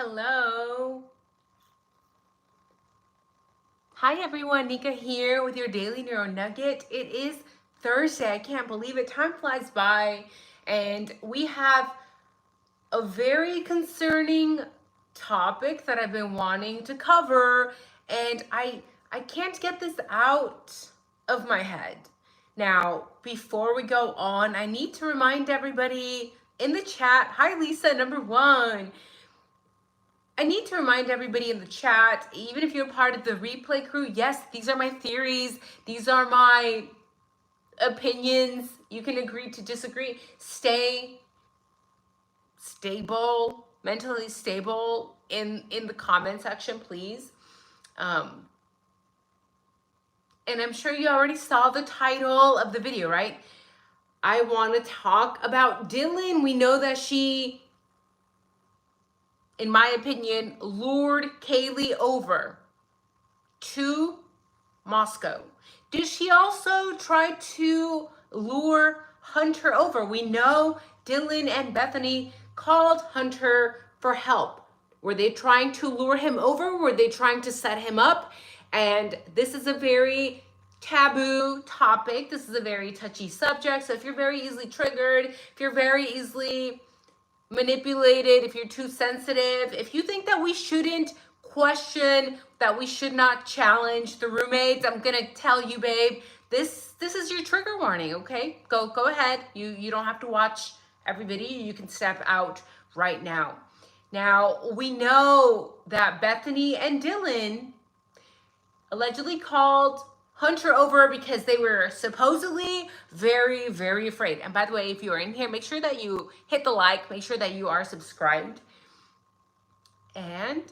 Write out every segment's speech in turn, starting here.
Hello. Hi everyone, Nika here with your daily neuro nugget. It is Thursday. I can't believe it. Time flies by and we have a very concerning topic that I've been wanting to cover, and I can't get this out of my head. Now, before we go on, I need to remind everybody in the chat. Hi Lisa, number one. I need to remind everybody in the chat, even if you're part of the replay crew, yes, these are my theories. These are my opinions. You can agree to disagree. Stay stable, mentally stable in the comment section, please. And I'm sure you already saw the title of the video, right? I want to talk about Dylan. We know that she, in my opinion, lured Kaylee over to Moscow. Did she also try to lure Hunter over? We know Dylan and Bethany called Hunter for help. Were they trying to lure him over? Were they trying to set him up? And this is a very taboo topic. This is a very touchy subject. So if you're very easily triggered, if you're very easily manipulated, if you're too sensitive, if you think that we shouldn't question, that we should not challenge the roommates, I'm gonna tell you, babe, this is your trigger warning. Okay, go ahead. You don't have to watch every video. You can step out right now. Now, we know that Bethany and Dylan allegedly called Hunter over because they were supposedly very, very afraid. And by the way, if you are in here, make sure that you hit the like, make sure that you are subscribed, and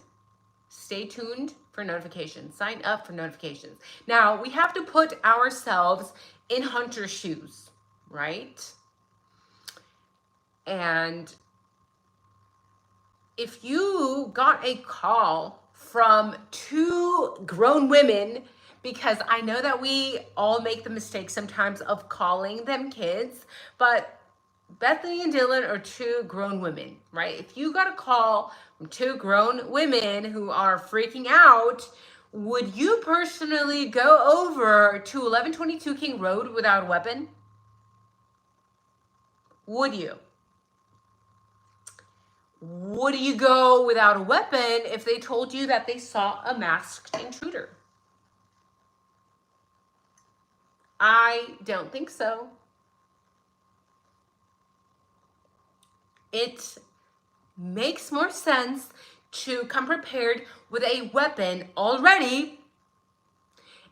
stay tuned for notifications. Sign up for notifications. Now, we have to put ourselves in Hunter's shoes, right? And if you got a call from two grown women, because I know that we all make the mistake sometimes of calling them kids, but Bethany and Dylan are two grown women, right? If you got a call from two grown women who are freaking out, would you personally go over to 1122 King Road without a weapon? Would you? Would you go without a weapon if they told you that they saw a masked intruder? I don't think so. It makes more sense to come prepared with a weapon already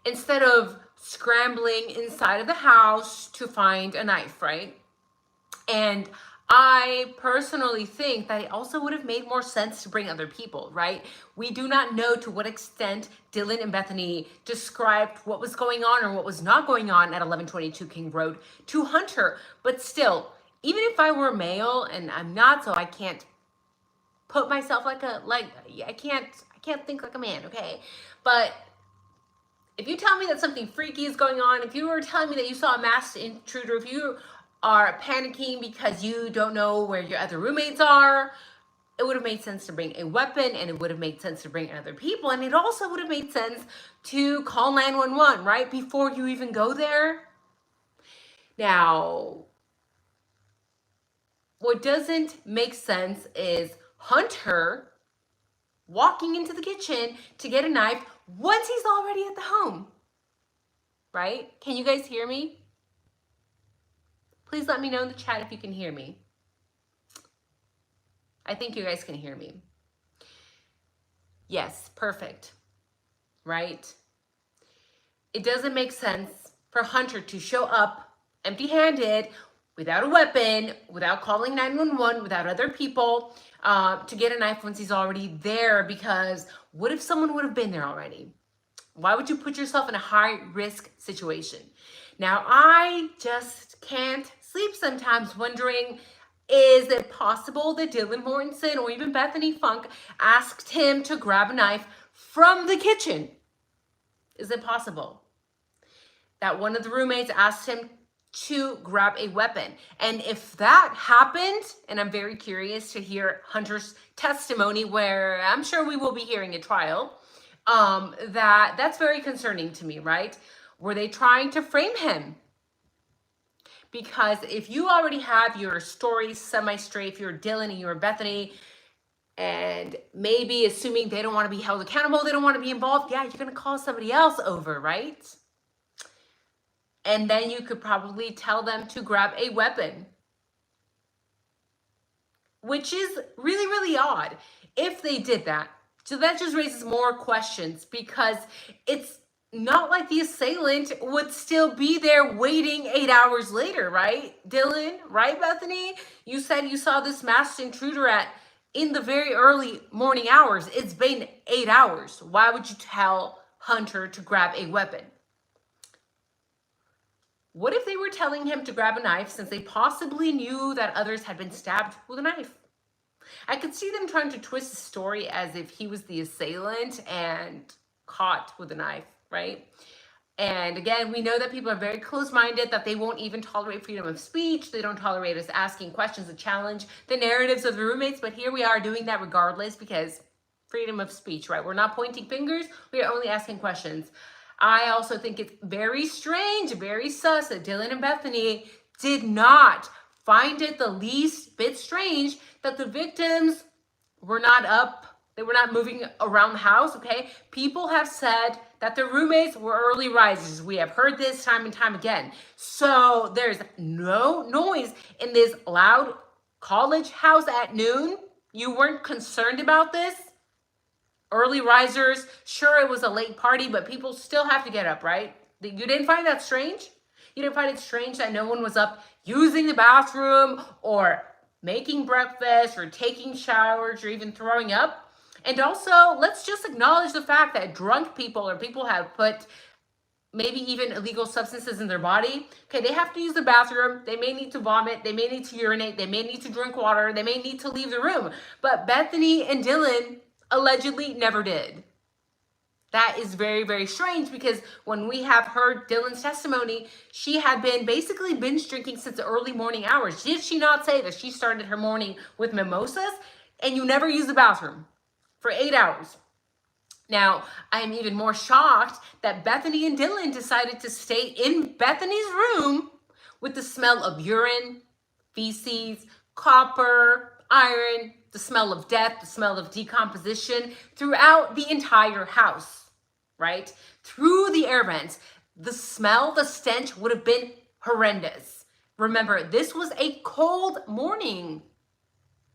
instead of scrambling inside of the house to find a knife, right? And I personally think that it also would have made more sense to bring other people, right? We do not know to what extent Dylan and Bethany described what was going on or what was not going on at 1122 King Road to Hunter. But still, even if I were male, and I'm not, so I can't put myself I can't think like a man, okay? But if you tell me that something freaky is going on, if you were telling me that you saw a masked intruder, if you are panicking because you don't know where your other roommates are, it would have made sense to bring a weapon, and it would have made sense to bring other people, and it also would have made sense to call 911, right? Before you even go there. Now, what doesn't make sense is Hunter walking into the kitchen to get a knife once he's already at the home, right? Can you guys hear me? Please let me know in the chat if you can hear me. I think you guys can hear me. Yes, perfect, right? It doesn't make sense for Hunter to show up empty-handed, without a weapon, without calling 911, without other people, to get a knife once he's already there, because what if someone would have been there already? Why would you put yourself in a high-risk situation? Now, I just can't sleep sometimes wondering, is it possible that Dylan Mortensen or even Bethany Funk asked him to grab a knife from the kitchen? Is it possible that one of the roommates asked him to grab a weapon. And if that happened, and I'm very curious to hear Hunter's testimony, where I'm sure we will be hearing a trial, that's very concerning to me, right? Were they trying to frame him? Because if you already have your story semi-straight, if you're Dylan and you're Bethany, and maybe assuming they don't want to be held accountable, they don't want to be involved, yeah, you're going to call somebody else over, right? And then you could probably tell them to grab a weapon, which is really, really odd if they did that. So that just raises more questions, because it's not like the assailant would still be there waiting 8 hours later, right? Dylan, right, Bethany? You said you saw this masked intruder in the very early morning hours. It's been 8 hours. Why would you tell Hunter to grab a weapon? What if they were telling him to grab a knife since they possibly knew that others had been stabbed with a knife? I could see them trying to twist the story as if he was the assailant and caught with a knife, right? And again, we know that people are very close-minded, that they won't even tolerate freedom of speech. They don't tolerate us asking questions that challenge the narratives of the roommates. But here we are doing that regardless, because freedom of speech, right? We're not pointing fingers. We are only asking questions. I also think it's very strange, very sus that Dylan and Bethany did not find it the least bit strange that the victims were not up. They were not moving around the house, okay? People have said that the roommates were early risers. We have heard this time and time again. So there's no noise in this loud college house at noon. You weren't concerned about this? Early risers, sure, it was a late party, but people still have to get up, right? You didn't find that strange? You didn't find it strange that no one was up using the bathroom or making breakfast or taking showers or even throwing up? And also, let's just acknowledge the fact that drunk people, or people have put maybe even illegal substances in their body. Okay, they have to use the bathroom. They may need to vomit. They may need to urinate. They may need to drink water. They may need to leave the room. But Bethany and Dylan allegedly never did. That is very, very strange, because when we have heard Dylan's testimony, she had been basically binge drinking since the early morning hours. Did she not say that she started her morning with mimosas? And you never use the bathroom for 8 hours. Now, I am even more shocked that Bethany and Dylan decided to stay in Bethany's room with the smell of urine, feces, copper, iron, the smell of death, the smell of decomposition throughout the entire house, right? Through the air vents, the smell, the stench would have been horrendous. Remember, this was a cold morning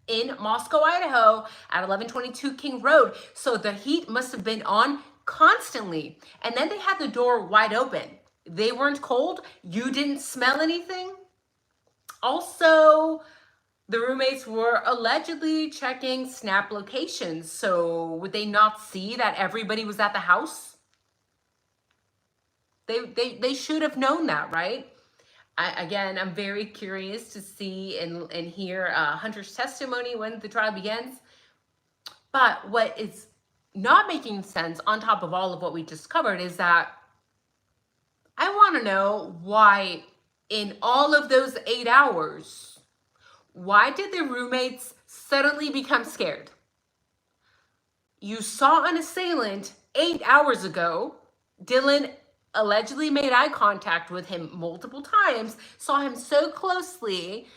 in Moscow, Idaho at 1122 King Road. So the heat must have been on constantly. And then they had the door wide open. They weren't cold. You didn't smell anything. Also, the roommates were allegedly checking Snap locations. So would they not see that everybody was at the house? They should have known that, right? I'm very curious to see and hear Hunter's testimony when the trial begins. But what is not making sense, on top of all of what we just covered, is that I want to know why in all of those 8 hours, why did the roommates suddenly become scared? You saw an assailant 8 hours ago. Dylan allegedly made eye contact with him multiple times, saw him so closely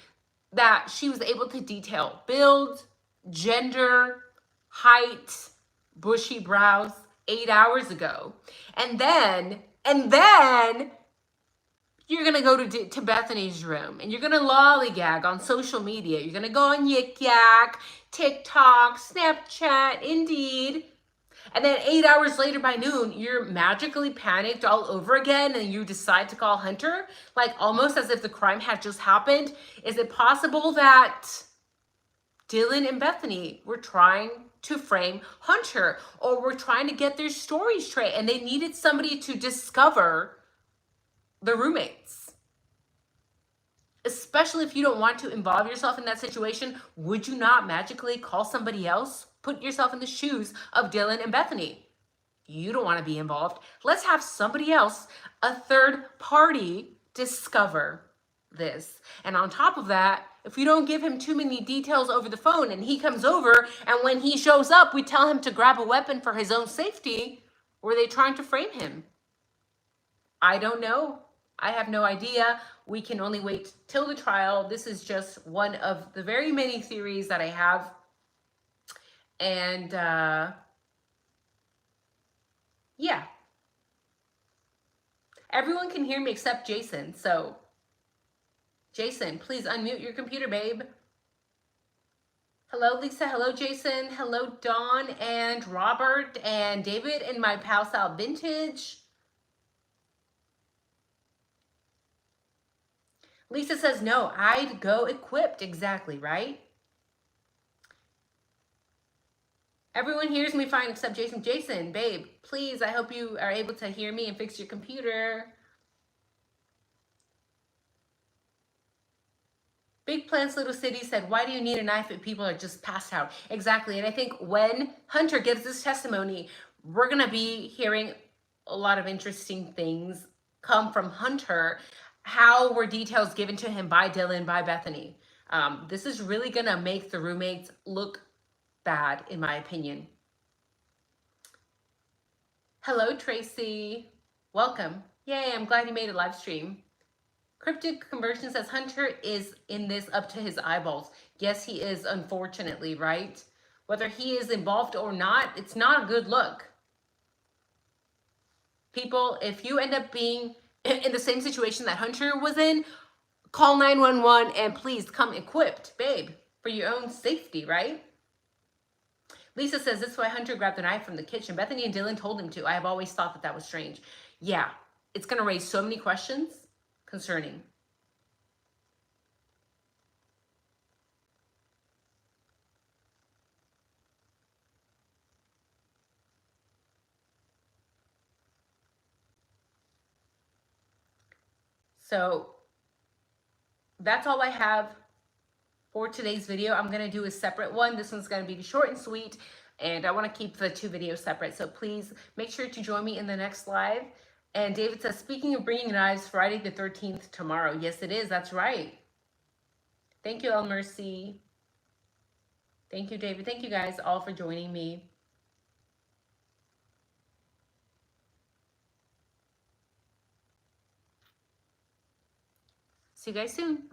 that she was able to detail build, gender, height, bushy brows 8 hours ago. And then you're going to go to Bethany's room and you're going to lollygag on social media. You're going to go on Yik Yak, TikTok, Snapchat, Indeed. And then 8 hours later by noon, you're magically panicked all over again and you decide to call Hunter, like almost as if the crime had just happened. Is it possible that Dylan and Bethany were trying to frame Hunter, or were trying to get their stories straight and they needed somebody to discover the roommates? Especially if you don't want to involve yourself in that situation, would you not magically call somebody else? Put yourself in the shoes of Dylan and Bethany. You don't want to be involved. Let's have somebody else, a third party, discover this. And on top of that, if we don't give him too many details over the phone and he comes over and when he shows up, we tell him to grab a weapon for his own safety, were they trying to frame him? I don't know. I have no idea. We can only wait till the trial. This is just one of the very many theories that I have. And yeah. Everyone can hear me except Jason. So, Jason, please unmute your computer, babe. Hello, Lisa. Hello, Jason. Hello, Dawn and Robert and David and my pal Sal Vintage. Lisa says, no, I'd go equipped. Exactly, right? Everyone hears me fine except Jason. Jason, babe, please, I hope you are able to hear me and fix your computer. Big Plants Little City said, why do you need a knife if people are just passed out? Exactly. And I think when Hunter gives this testimony, we're going to be hearing a lot of interesting things come from Hunter. How were details given to him by Dylan, by Bethany? This is really going to make the roommates look bad, in my opinion. Hello, Tracy. Welcome. Yay, I'm glad you made a live stream. Cryptic Conversion says Hunter is in this up to his eyeballs. Yes, he is, unfortunately, right? Whether he is involved or not, it's not a good look. People, if you end up being in the same situation that Hunter was in, call 911 and please come equipped, babe, for your own safety, right? Lisa says, this is why Hunter grabbed the knife from the kitchen. Bethany and Dylan told him to. I have always thought that that was strange. Yeah, it's going to raise so many questions concerning. So that's all I have for today's video. I'm going to do a separate one. This one's going to be short and sweet, and I want to keep the two videos separate. So please make sure to join me in the next live. And David says, speaking of bringing knives, Friday the 13th tomorrow. Yes, it is. That's right. Thank you, El Mercy. Thank you, David. Thank you guys all for joining me. See you guys soon.